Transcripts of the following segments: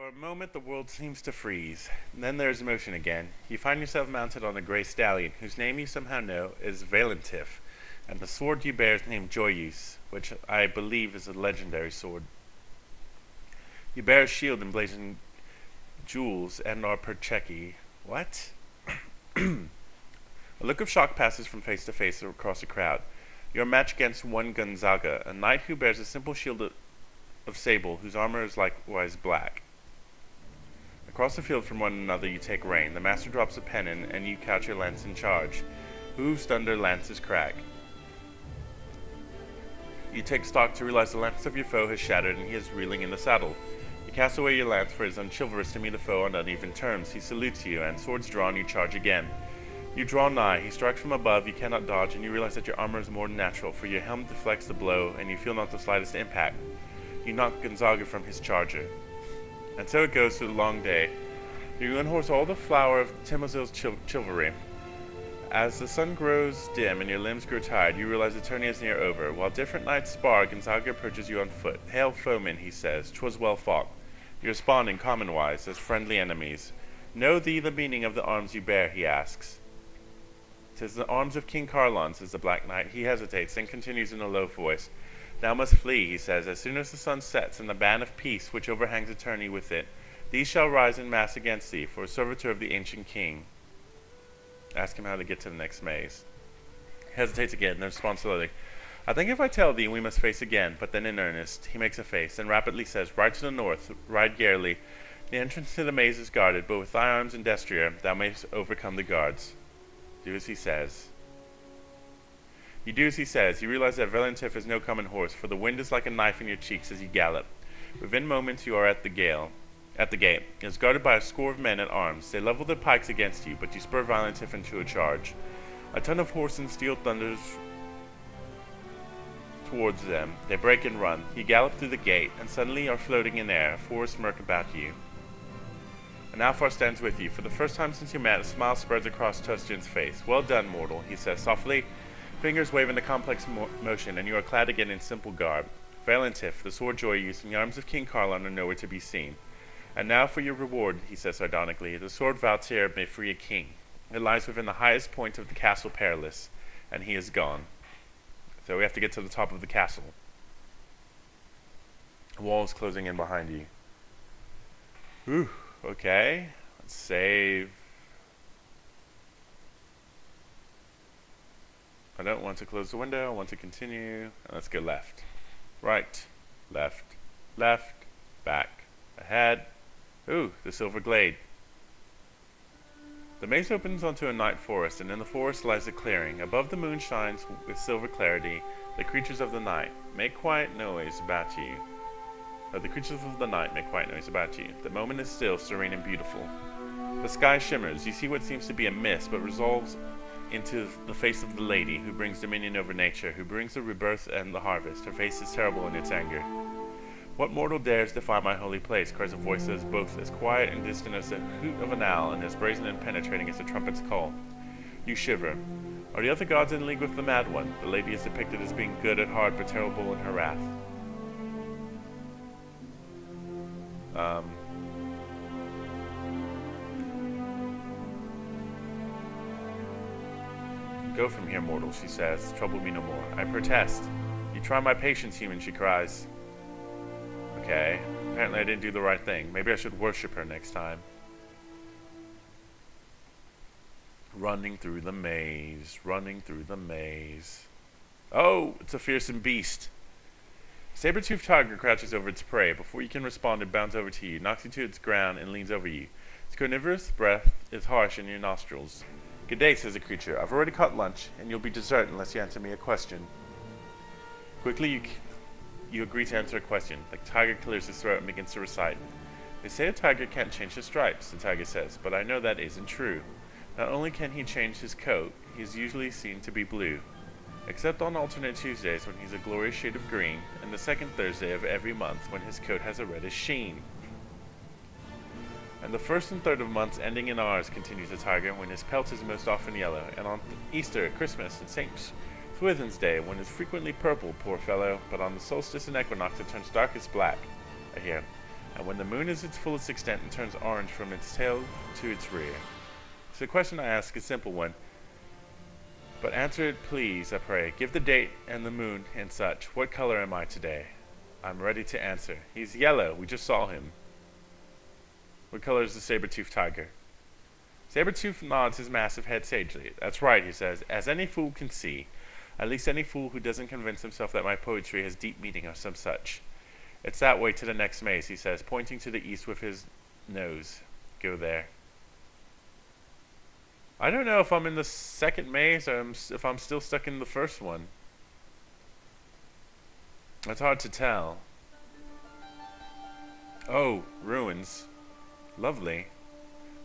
For a moment, the world seems to freeze. And then there is motion again. You find yourself mounted on a gray stallion, whose name you somehow know is Valentif, and the sword you bear is named Joyous, which I believe is a legendary sword. You bear a shield emblazoned jewels and are Percheki. What? A look of shock passes from face to face across the crowd. You are matched against one Gonzaga, a knight who bears a simple shield of sable, whose armor is likewise black. Across the field from one another you take rein. The master drops a pennon, and you couch your lance in charge. Hooves thunder, lances crack. You take stock to realize the lance of your foe has shattered, and he is reeling in the saddle. You cast away your lance, for it is unchivalrous to meet the foe on uneven terms. He salutes you, and swords drawn, you charge again. You draw nigh, he strikes from above, you cannot dodge, and you realize that your armor is more than natural, for your helm deflects the blow, and you feel not the slightest impact. You knock Gonzaga from his charger. And so it goes through the long day. You unhorse all the flower of Timozil's chivalry. As the sun grows dim and your limbs grow tired, you realize the tourney is near over. While different knights spar, Gonzaga approaches you on foot. "Hail, foeman," he says. "'Twas well fought." You respond in common-wise, as friendly enemies. "Know thee the meaning of the arms you bear?" he asks. "'Tis the arms of King Carlon," says the Black Knight. He hesitates, then continues in a low voice. "Thou must flee," he says, "as soon as the sun sets, and the ban of peace, which overhangs eternity with it. These shall rise in mass against thee, for a servitor of the ancient king." Ask him how to get to the next maze. He hesitates again, then responds slowly. "I think if I tell thee, we must face again," but then in earnest. He makes a face, and rapidly says, "Ride to the north, ride garely. The entrance to the maze is guarded, but with thy arms and destrier, thou mayst overcome the guards. Do as he says." You do as he says. You realize that Valentif is no common horse, for the wind is like a knife in your cheeks as you gallop. Within moments you are at the gate. It is guarded by a score of men at arms. They level their pikes against you, but you spur Valentif into a charge. A ton of horse and steel thunders towards them. They break and run. You gallop through the gate, and suddenly are floating in air, a forest murk about you. And Alfar stands with you. For the first time since you met, a smile spreads across Tostian's face. "Well done, mortal," he says softly. Fingers wave in a complex motion, and you are clad again in simple garb. Valentif, the sword Joy used, and the arms of King Carlon are nowhere to be seen. "And now for your reward," he says sardonically. "The sword Valtier may free a king. It lies within the highest point of the castle Perilous, and he is gone." So we have to get to the top of the castle. The wall is closing in behind you. Whew, okay. Let's save. I don't want to close the window, I want to continue. And let's go left. Right. Left. Left. Back. Ahead. Ooh, the Silver Glade. The maze opens onto a night forest, and in the forest lies a clearing. Above the moon shines with silver clarity. The creatures of the night make quiet noise about you. The creatures of the night make quiet noise about you. The moment is still, serene, and beautiful. The sky shimmers. You see what seems to be a mist, but resolves into the face of the lady who brings dominion over nature, who brings the rebirth and the harvest. Her face is terrible in its anger. "What mortal dares defy my holy place?" cries a voice that is both as quiet and distant as the hoot of an owl, and as brazen and penetrating as a trumpet's call. You shiver. Are the other gods in league with the mad one? The lady is depicted as being good at heart, but terrible in her wrath. "Go from here, mortal," she says. "Trouble me no more. I protest. You try my patience, human," she cries. Okay. Apparently I didn't do the right thing. Maybe I should worship her next time. Running through the maze. Running through the maze. Oh! It's a fearsome beast. Saber-toothed tiger crouches over its prey. Before you can respond, it bounds over to you, knocks you to its ground, and leans over you. Its carnivorous breath is harsh in your nostrils. "Good day," says the creature. "I've already caught lunch, and you'll be dessert unless you answer me a question." Quickly you agree to answer a question. The tiger clears his throat and begins to recite. "They say a tiger can't change his stripes," the tiger says, "but I know that isn't true. Not only can he change his coat, he is usually seen to be blue. Except on alternate Tuesdays when he's a glorious shade of green, and the second Thursday of every month when his coat has a reddish sheen. And the first and third of months ending in R's," continues the tiger, "when his pelt is most often yellow, and on Easter, Christmas, and St. Swithin's Day, when it's frequently purple, poor fellow, but on the solstice and equinox it turns darkest black. I hear. and when the moon is its fullest extent, it turns orange from its tail to its rear. So the question I ask is a simple one, but answer it please, I pray. Give the date and the moon and such. What color am I today? I'm ready to answer. He's yellow. We just saw him. What color is the saber-tooth tiger? Saber-tooth nods his massive head sagely. That's right, he says, as any fool can see. At least any fool who doesn't convince himself that my poetry has deep meaning or some such. It's that way to the next maze, he says, pointing to the east with his nose. Go there. I don't know if I'm in the second maze or if I'm still stuck in the first one. It's hard to tell. Oh, ruins. Lovely.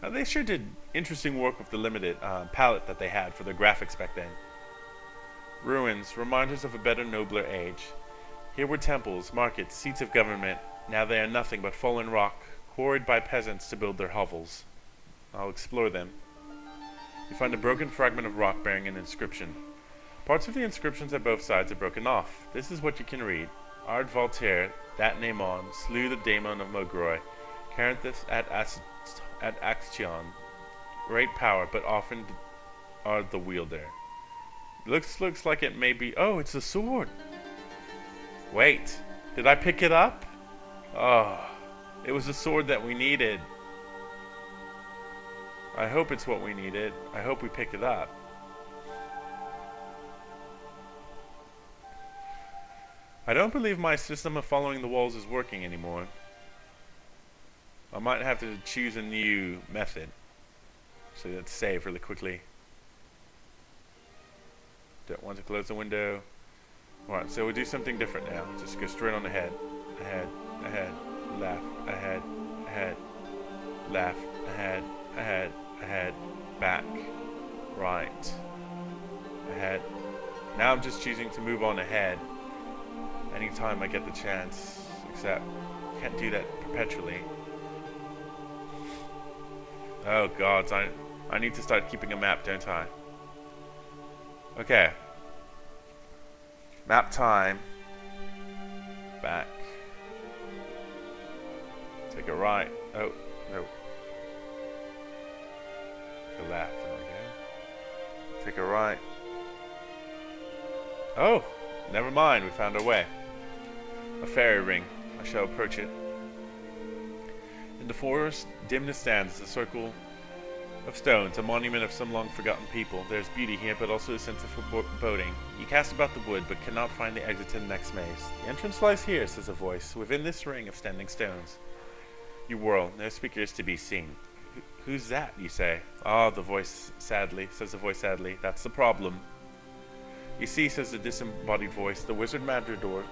Now, they sure did interesting work with the limited palette that they had for their graphics back then. Ruins, reminders of a better, nobler age. Here were temples, markets, seats of government. Now they are nothing but fallen rock, quarried by peasants to build their hovels. I'll explore them. You find a broken fragment of rock bearing an inscription. Parts of the inscriptions at both sides are broken off. This is what you can read. Ard Voltaire, that Naemon, slew the daemon of Mogroy, Caranthus at Axion. Great power, but often are the wielder. Looks like it may be... Oh, it's a sword! Wait, did I pick it up? Oh, it was the sword that we needed. I hope it's what we needed. I hope we picked it up. I don't believe my system of following the walls is working anymore. I might have to choose a new method. So let's save really quickly. Don't want to close the window. Alright, so we'll do something different now. Just go straight on ahead. Ahead, ahead, left, ahead, ahead, left, ahead, ahead, ahead, back, right, ahead. Now I'm just choosing to move on ahead anytime I get the chance, except I can't do that perpetually. Oh gods, I need to start keeping a map, don't I? Okay. Map time. Back. Take a right. Oh, no. Take a left. There we go. Take a right. Oh, never mind. We found our way. A fairy ring. I shall approach it. In the forest, dimness stands as a circle of stones, a monument of some long-forgotten people. There's beauty here, but also a sense of foreboding. You cast about the wood, but cannot find the exit to the next maze. The entrance lies here, says a voice, within this ring of standing stones. You whirl. No speaker is to be seen. Who's that, you say? Ah, the voice sadly, says the voice sadly. That's the problem. You see, says the disembodied voice, the wizard Madragor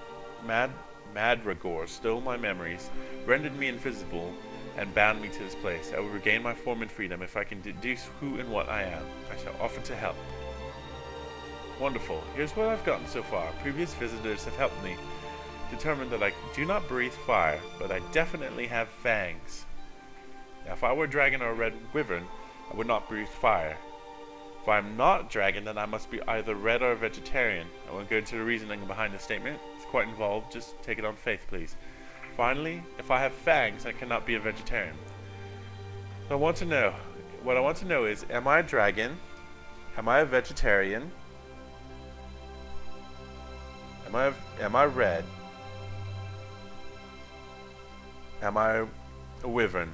stole my memories, rendered me invisible, and bound me to this place. I will regain my form and freedom if I can deduce who and what I am. I shall offer to help. Wonderful. Here's what I've gotten so far. Previous visitors have helped me determine that I do not breathe fire, but I definitely have fangs. Now, if I were a dragon or a red wyvern, I would not breathe fire. If I'm not a dragon, then I must be either red or a vegetarian. I won't go into the reasoning behind the statement. It's quite involved. Just take it on faith, please. Finally, if I have fangs, I cannot be a vegetarian. So what I want to know is, am I a dragon? Am I a vegetarian? Am I red? Am I a wyvern?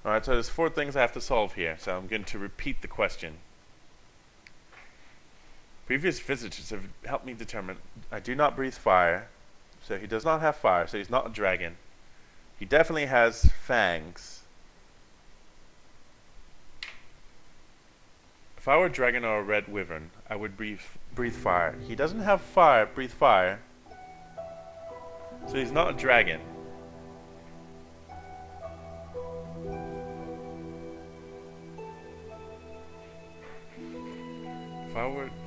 Alright, so there's 4 things I have to solve here, so I'm going to repeat the question. Previous visitors have helped me determine I do not breathe fire, so he does not have fire, so he's not a dragon. He definitely has fangs. If I were a dragon or a red wyvern, I would breathe fire. He doesn't have breathe fire, so he's not a dragon.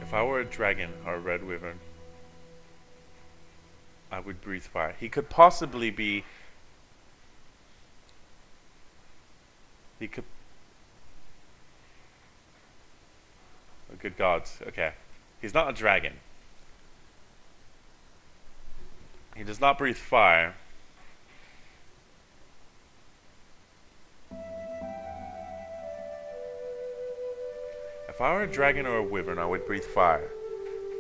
If I were a dragon or a red wyvern, I would breathe fire. He could possibly be... Oh, good gods. Okay. He's not a dragon. He does not breathe fire. If I were a dragon or a wyvern, I would breathe fire.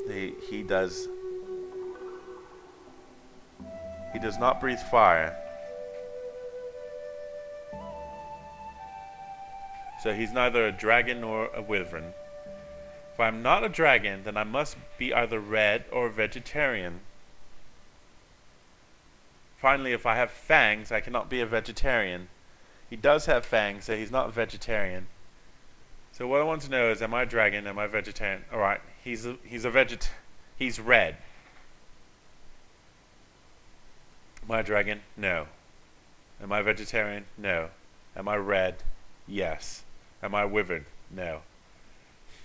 He does not breathe fire. So he's neither a dragon nor a wyvern. If I'm not a dragon, then I must be either red or vegetarian. Finally, if I have fangs, I cannot be a vegetarian. He does have fangs, so he's not a vegetarian. So what I want to know is, am I a dragon? Am I a vegetarian? Alright, he's red. Am I a dragon? No. Am I a vegetarian? No. Am I red? Yes. Am I a wyvern? No.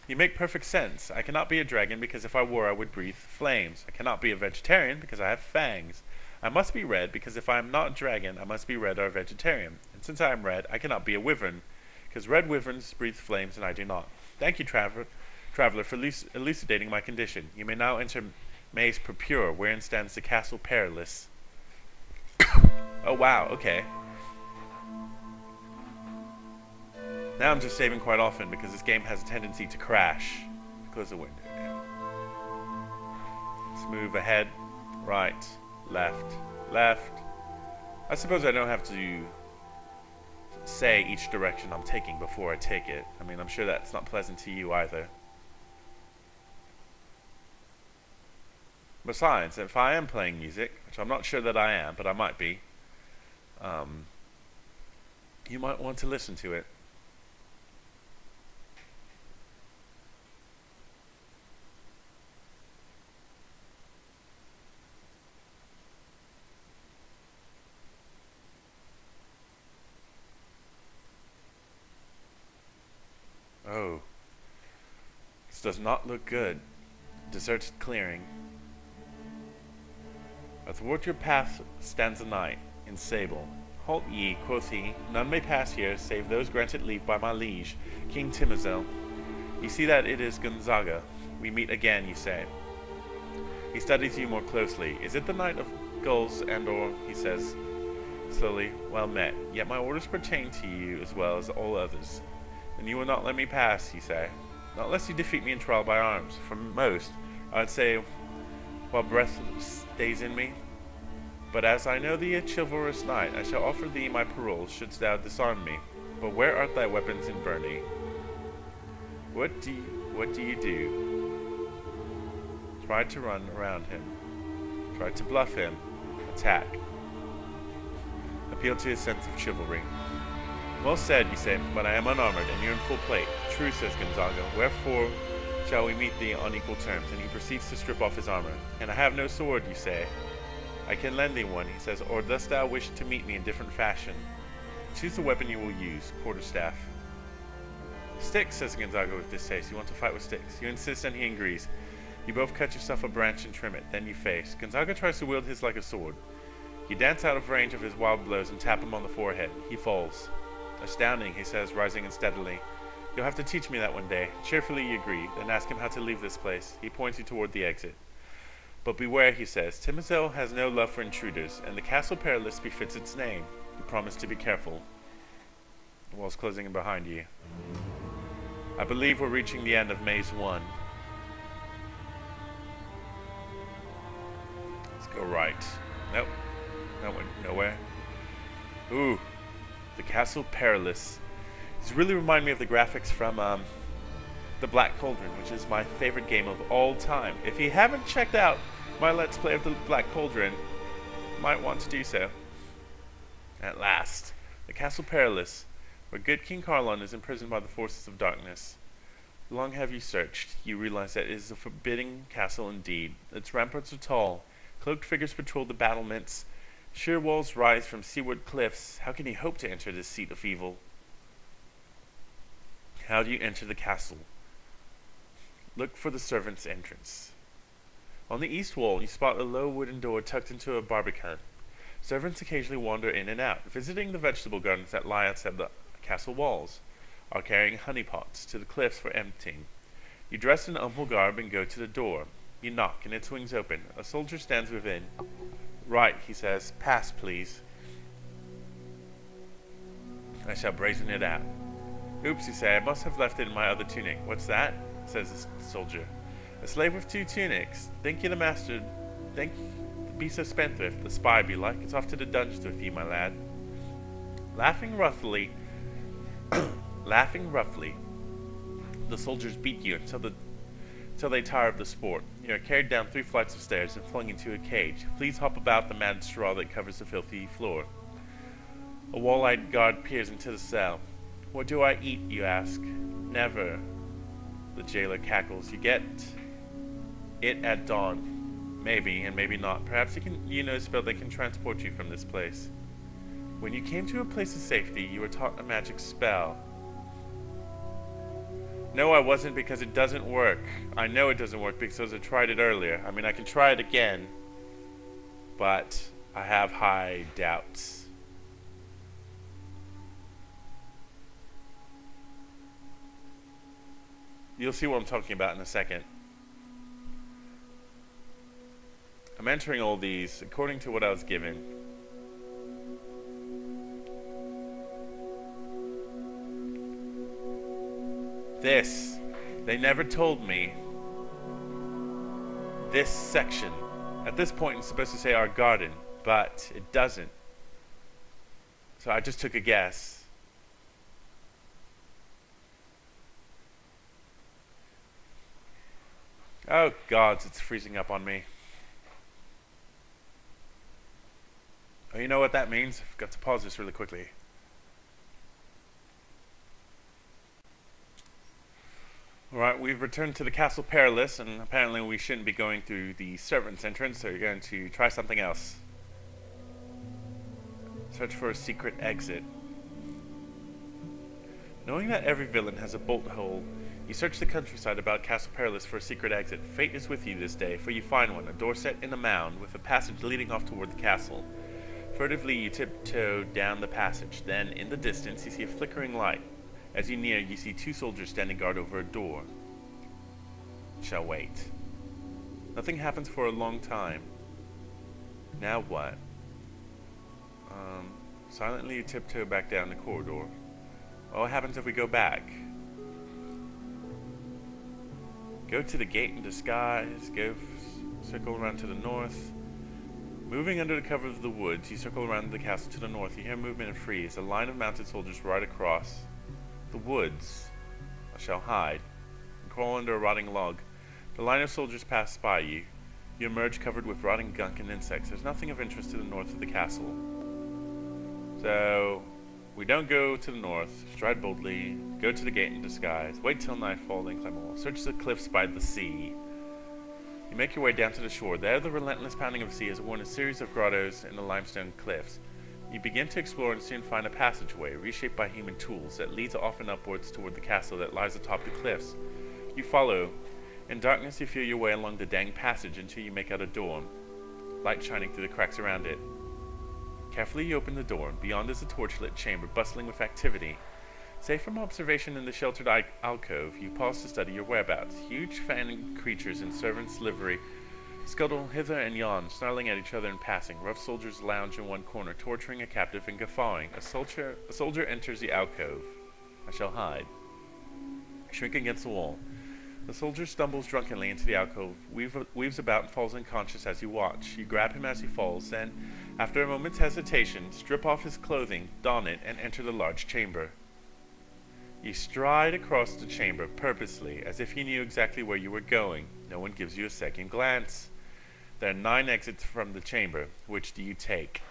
You make perfect sense. I cannot be a dragon because if I were, I would breathe flames. I cannot be a vegetarian because I have fangs. I must be red because if I am not a dragon, I must be red or a vegetarian. And since I am red, I cannot be a wyvern because red wyverns breathe flames and I do not. Thank you, traveler, for elucidating my condition. You may now enter Maze Purpure, wherein stands the Castle Perilous. Oh wow, okay. Now I'm just saving quite often because this game has a tendency to crash. Close the window. Let's move ahead, right, left, left. I suppose I don't have to say each direction I'm taking before I take it. I mean, I'm sure that's not pleasant to you either. Besides, if I am playing music, which I'm not sure that I am, but I might be, you might want to listen to it. Oh, this does not look good. Deserted clearing. Athwart your path stands a knight in sable. Halt ye, quoth he, none may pass here, save those granted leave by my liege, King Timizel. You see that it is Gonzaga. We meet again, you say. He studies you more closely. Is it the Knight of Gulls and/or, he says slowly, well met, yet my orders pertain to you as well as all others. Then you will not let me pass, you say. Not lest you defeat me in trial by arms. For most, I would say, while breath stays in me. But as I know thee a chivalrous knight, I shall offer thee my parole, shouldst thou disarm me. But where art thy weapons in Burney? What do you do? Try to run around him. Try to bluff him. Attack. Appeal to his sense of chivalry. Well said, you say, but I am unarmored, and you're in full plate. True, says Gonzaga, wherefore shall we meet thee on equal terms? And he proceeds to strip off his armor. And I have no sword, you say. I can lend thee one, he says, or dost thou wish to meet me in different fashion? Choose the weapon you will use, quarterstaff. Sticks, says Gonzaga with distaste. You want to fight with sticks. You insist, and he agrees. You both cut yourself a branch and trim it, then you face. Gonzaga tries to wield his like a sword. You dance out of range of his wild blows and tap him on the forehead. He falls. Astounding, he says, rising unsteadily. You'll have to teach me that one day. Cheerfully you agree, then ask him how to leave this place. He points you toward the exit. But beware, he says. Timizel has no love for intruders, and the Castle Perilous befits its name. You promise to be careful. The wall's closing in behind you. I believe we're reaching the end of Maze 1. Let's go right. Nope. That went nowhere. Ooh. The Castle Perilous. These really remind me of the graphics from the Black Cauldron, which is my favorite game of all time. If you haven't checked out my Let's Play of the Black Cauldron, you might want to do so. At last, the Castle Perilous, where good King Carlon is imprisoned by the forces of darkness. Long have you searched. You realize that it is a forbidding castle indeed. Its ramparts are tall. Cloaked figures patrol the battlements. Sheer walls rise from seaward cliffs. How can you hope to enter this seat of evil? How do you enter the castle? Look for the servants' entrance. On the east wall, you spot a low wooden door tucked into a barbican. Servants occasionally wander in and out, visiting the vegetable gardens that lie outside the castle walls, or carrying honey pots to the cliffs for emptying. You dress in humble garb and go to the door. You knock, and it swings open. A soldier stands within. Right, he says. Pass, please. I shall brazen it out. Oops, you say, I must have left it in my other tunic. What's that? Says the soldier. A slave with 2 tunics. Think you the master, think be so spendthrift, the spy be like. It's off to the dungeons with you, my lad. Laughing roughly, the soldiers beat you until they tire of the sport. You are carried down 3 flights of stairs and flung into a cage. Fleas hop about the mad straw that covers the filthy floor. A wall-eyed guard peers into the cell. What do I eat, you ask? Never. The jailer cackles. You get it at dawn. Maybe, and maybe not. Perhaps you know a spell that can transport you from this place. When you came to a place of safety, you were taught a magic spell. No, I wasn't, because it doesn't work. I know it doesn't work because I tried it earlier. I mean, I can try it again, but I have high doubts. You'll see what I'm talking about in a second. I'm entering all these according to what I was given. This, they never told me. This section, at this point it's supposed to say our garden, but it doesn't. So I just took a guess. Oh gods, it's freezing up on me. Oh, you know what that means? I've got to pause this really quickly. Alright, we've returned to the Castle Perilous, and apparently we shouldn't be going through the servants' entrance, so you're going to try something else. Search for a secret exit. Knowing that every villain has a bolt hole, you search the countryside about Castle Perilous for a secret exit. Fate is with you this day, for you find one, a door set in a mound with a passage leading off toward the castle. Furtively you tiptoe down the passage. Then, in the distance, you see a flickering light. As you near, you see 2 soldiers standing guard over a door. Shall wait. Nothing happens for a long time. Now what? Silently you tiptoe back down the corridor. What happens if we go back? Go to the gate in disguise. Circle around to the north. Moving under the cover of the woods, you circle around the castle to the north. You hear movement and freeze. A line of mounted soldiers ride across the woods. I shall hide and crawl under a rotting log. The line of soldiers pass by you. You emerge covered with rotting gunk and insects. There's nothing of interest to the north of the castle. So, we don't go to the north. Stride boldly. Go to the gate in disguise. Wait till nightfall, then climb all. Search the cliffs by the sea. You make your way down to the shore. There, the relentless pounding of the sea has worn a series of grottos in the limestone cliffs. You begin to explore and soon find a passageway, reshaped by human tools, that leads often upwards toward the castle that lies atop the cliffs. You follow. In darkness, you feel your way along the dang passage until you make out a door, light shining through the cracks around it. Carefully you open the door. Beyond is a torchlit chamber, bustling with activity. Safe from observation in the sheltered alcove, you pause to study your whereabouts. Huge fanning creatures in servants' livery scuttle hither and yon, snarling at each other in passing. Rough soldiers lounge in one corner, torturing a captive and guffawing. A soldier enters the alcove. I shall hide. Shrink against the wall. The soldier stumbles drunkenly into the alcove, weaves about and falls unconscious as you watch. You grab him as he falls, then, after a moment's hesitation, strip off his clothing, don it, and enter the large chamber. You stride across the chamber purposely, as if you knew exactly where you were going. No one gives you a second glance. There are 9 exits from the chamber. Which do you take?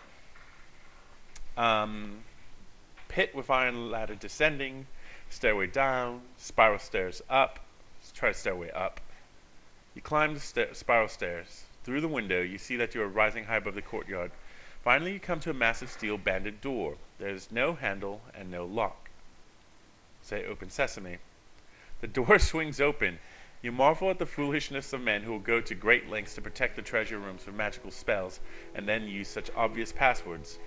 Pit with iron ladder descending, stairway down, spiral stairs up. Let's try stairway up. You climb the spiral stairs. Through the window, you see that you are rising high above the courtyard. Finally, you come to a massive steel banded door. There is no handle and no lock. Say, open sesame. The door swings open. You marvel at the foolishness of men who will go to great lengths to protect the treasure rooms with magical spells, and then use such obvious passwords.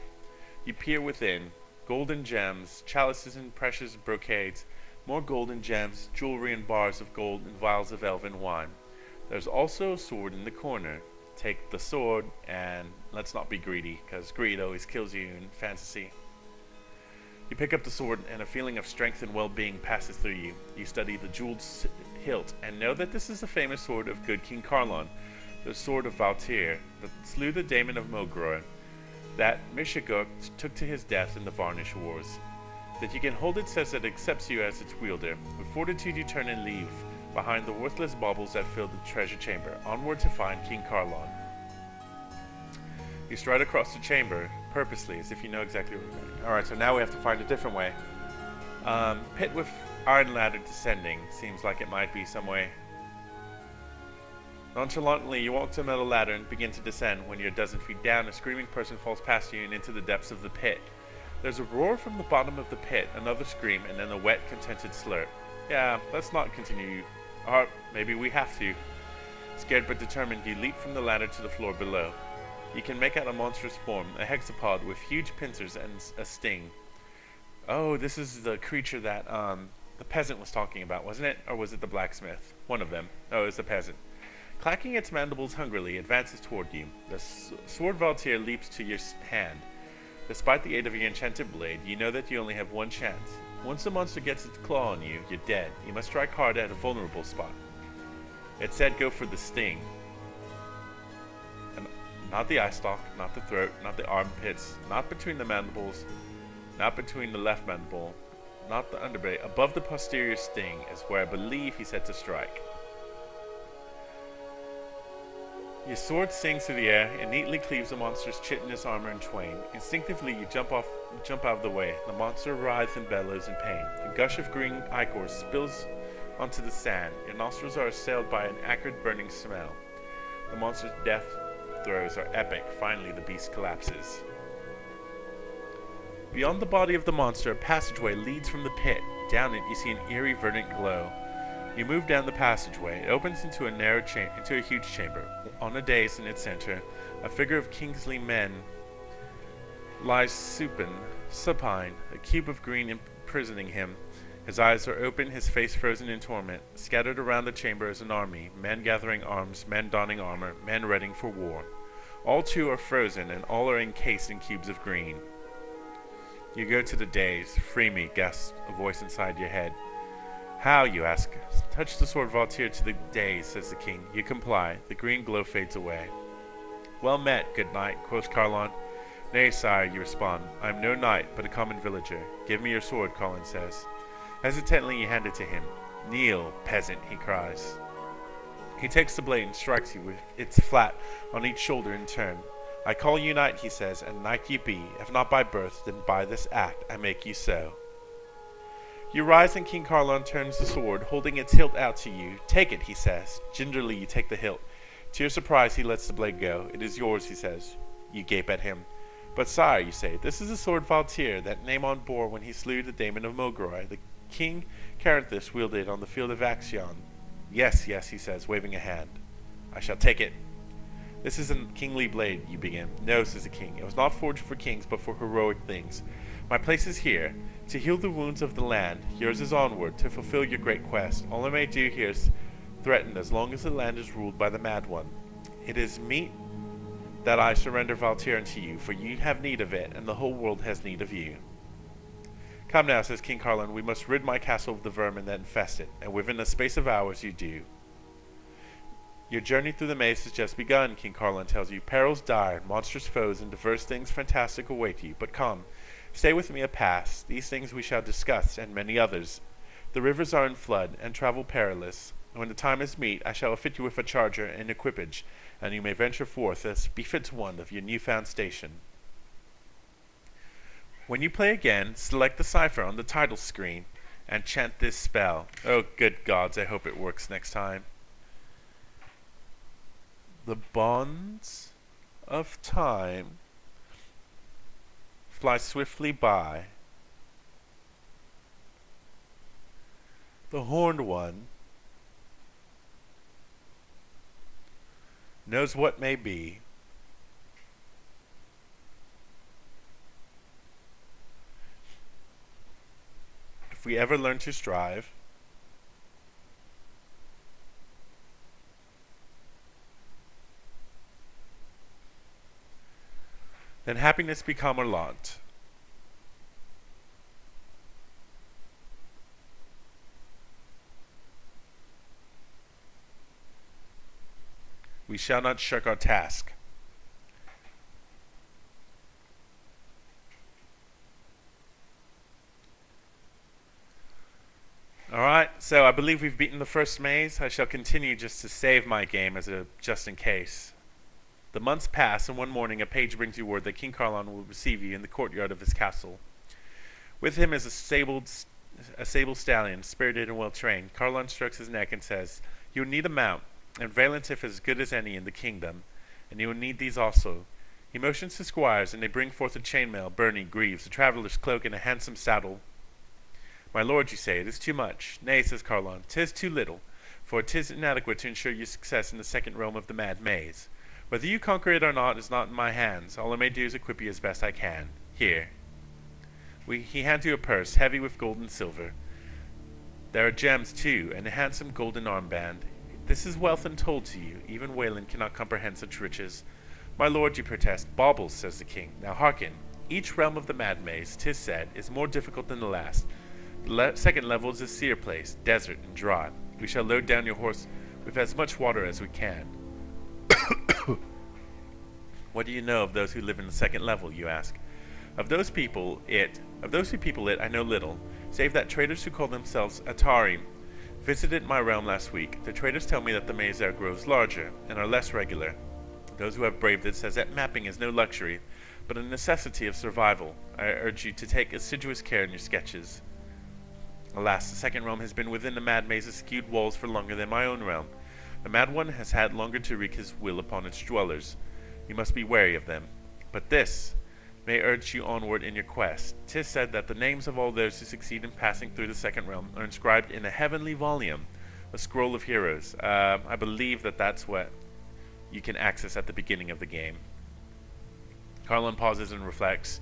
You peer within. Golden gems, chalices and precious brocades, more golden gems, jewelry and bars of gold and vials of elven wine. There's also a sword in the corner. take the sword, and let's not be greedy, because greed always kills you in fantasy. You pick up the sword, and a feeling of strength and well-being passes through you. You study the jeweled hilt, and know that this is the famous sword of good King Carlon, the sword of Valtir, that slew the Daemon of Mogroy, that Mishaguk took to his death in the Varnish Wars. That you can hold it says that it accepts you as its wielder. With fortitude you turn and leave behind the worthless baubles that fill the treasure chamber, onward to find King Carlon. You stride across the chamber, purposely, as if you know exactly where we're going. Alright, so now we have to find a different way. Pit with iron ladder descending. Seems like it might be some way. Nonchalantly, you walk to a metal ladder and begin to descend. When you're a dozen feet down, a screaming person falls past you and into the depths of the pit. There's a roar from the bottom of the pit, another scream, and then a wet, contented slur. Yeah, let's not continue. Or maybe we have to. Scared but determined, you leap from the ladder to the floor below. You can make out a monstrous form, a hexapod with huge pincers and a sting. Oh, this is the creature that the peasant was talking about, wasn't it? Or was it the blacksmith? One of them. Oh, it was the peasant. Clacking its mandibles hungrily, advances toward you. The sword Valtir leaps to your hand. Despite the aid of your enchanted blade, you know that you only have one chance. Once the monster gets its claw on you, you're dead. You must strike hard at a vulnerable spot. It said go for the sting. And not the eye stalk, not the throat, not the armpits, not between the mandibles, not between the left mandible, not the underbelly. Above the posterior sting is where I believe he said to strike. Your sword sings through the air and neatly cleaves the monster's chitinous armor in twain. Instinctively, you jump out of the way. The monster writhes and bellows in pain. A gush of green ichor spills onto the sand. Your nostrils are assailed by an acrid, burning smell. The monster's death throes are epic. Finally, the beast collapses. Beyond the body of the monster, a passageway leads from the pit. Down it, you see an eerie, verdant glow. You move down the passageway. It opens into a huge chamber. On a dais in its center, a figure of kingly men lies supine, a cube of green imprisoning him. His eyes are open, his face frozen in torment. Scattered around the chamber is an army, men gathering arms, men donning armor, men readying for war. All too are frozen, and all are encased in cubes of green. You go to the dais. Free me, gasps a voice inside your head. How, you ask? Touch the sword Valtir to the dais, says the king. You comply. The green glow fades away. Well met, good knight, quoth Carlon. Nay, sire, you respond. I am no knight, but a common villager. Give me your sword, Carlon says. Hesitantly you hand it to him. Kneel, peasant, he cries. He takes the blade and strikes you with its flat on each shoulder in turn. I call you knight, he says, and knight you be. If not by birth, then by this act I make you so. You rise and King Carlon turns the sword, holding its hilt out to you. Take it, he says. Gingerly you take the hilt. To your surprise, he lets the blade go. It is yours, he says. You gape at him. But sire, you say, this is the sword Valtir that Naemon bore when he slew the Daemon of Mogroy. The king Caranthus wielded it on the field of Axion. Yes, yes, he says, waving a hand. I shall take it. This is a kingly blade, you begin. No, says the king. It was not forged for kings, but for heroic things. My place is here, to heal the wounds of the land. Yours is onward, to fulfill your great quest. All I may do here is threatened as long as the land is ruled by the Mad One. It is meet that I surrender Valtir unto you, for you have need of it, and the whole world has need of you. Come now, says King Carlon, we must rid my castle of the vermin that infest it, and within a space of hours you do. Your journey through the maze has just begun, King Carlon tells you. Perils dire, monstrous foes, and diverse things fantastic await you. But come, stay with me a pass. These things we shall discuss, and many others. The rivers are in flood, and travel perilous. When the time is meet, I shall fit you with a charger and equipage, and you may venture forth as befits one of your newfound station. When you play again, select the cipher on the title screen, and chant this spell. Oh, good gods, I hope it works next time. The bonds of time fly swiftly by. The horned one knows what may be. If we ever learn to strive, then happiness become our lot. We shall not shirk our task. Alright, so I believe we've beaten the first maze. I shall continue just to save my game as a just in case. The months pass, and one morning a page brings you word that King Carlon will receive you in the courtyard of his castle. With him is a sable stallion, spirited and well trained. Carlon strokes his neck and says, "You will need a mount, and Valentif as good as any in the kingdom, and you will need these also." He motions to squires, and they bring forth a chainmail, byrnie, greaves, a traveller's cloak, and a handsome saddle. "My lord," you say, "it is too much." "Nay," says Carlon, "'tis too little, for 'tis inadequate to ensure your success in the second realm of the mad maze. Whether you conquer it or not is not in my hands. All I may do is equip you as best I can. Here." He hands you a purse, heavy with gold and silver. There are gems, too, and a handsome golden armband. This is wealth untold to you. Even Wayland cannot comprehend such riches. "My lord," you protest. "Baubles," says the king. "Now hearken. Each realm of the mad maze, 'tis said, is more difficult than the last. The second level is a sear place, desert and dry. We shall load down your horse with as much water as we can." "What do you know of those who live in the second level?" you ask. Of those who people it, I know little, save that traders who call themselves Atari visited my realm last week. The traders tell me that the maze there grows larger, and are less regular. Those who have braved it says that mapping is no luxury, but a necessity of survival. I urge you to take assiduous care in your sketches. Alas, the second realm has been within the mad maze's skewed walls for longer than my own realm. The mad one has had longer to wreak his will upon its dwellers. You must be wary of them. But this may urge you onward in your quest. 'Tis said that the names of all those who succeed in passing through the second realm are inscribed in a heavenly volume, a scroll of heroes. I believe that that's what you can access at the beginning of the game. Carlon pauses and reflects.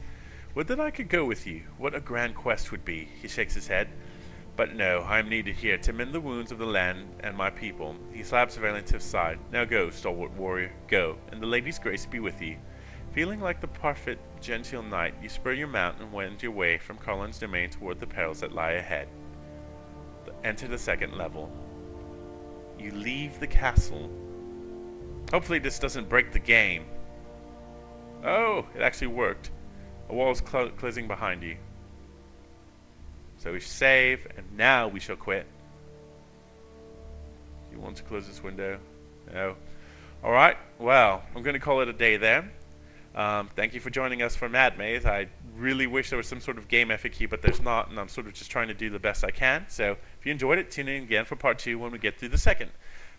"Would that I could go with you. What a grand quest would be." He shakes his head. "But no, I am needed here to mend the wounds of the land and my people." He slaps Valentif's side. "Now go, stalwart warrior, go, and the lady's grace be with you." Feeling like the parfait genteel knight, you spur your mount and wend your way from Carlon's domain toward the perils that lie ahead. Enter the second level. You leave the castle. Hopefully this doesn't break the game. Oh, it actually worked. A wall is closing behind you. So we save, and now we shall quit. You want to close this window? No. Alright, well, I'm going to call it a day there. Thank you for joining us for Mad Maze. I really wish there was some sort of game FAQ, but there's not, and I'm sort of just trying to do the best I can. So if you enjoyed it, tune in again for part 2 when we get through the second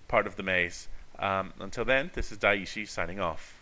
part of the maze. Until then, this is Daiichi signing off.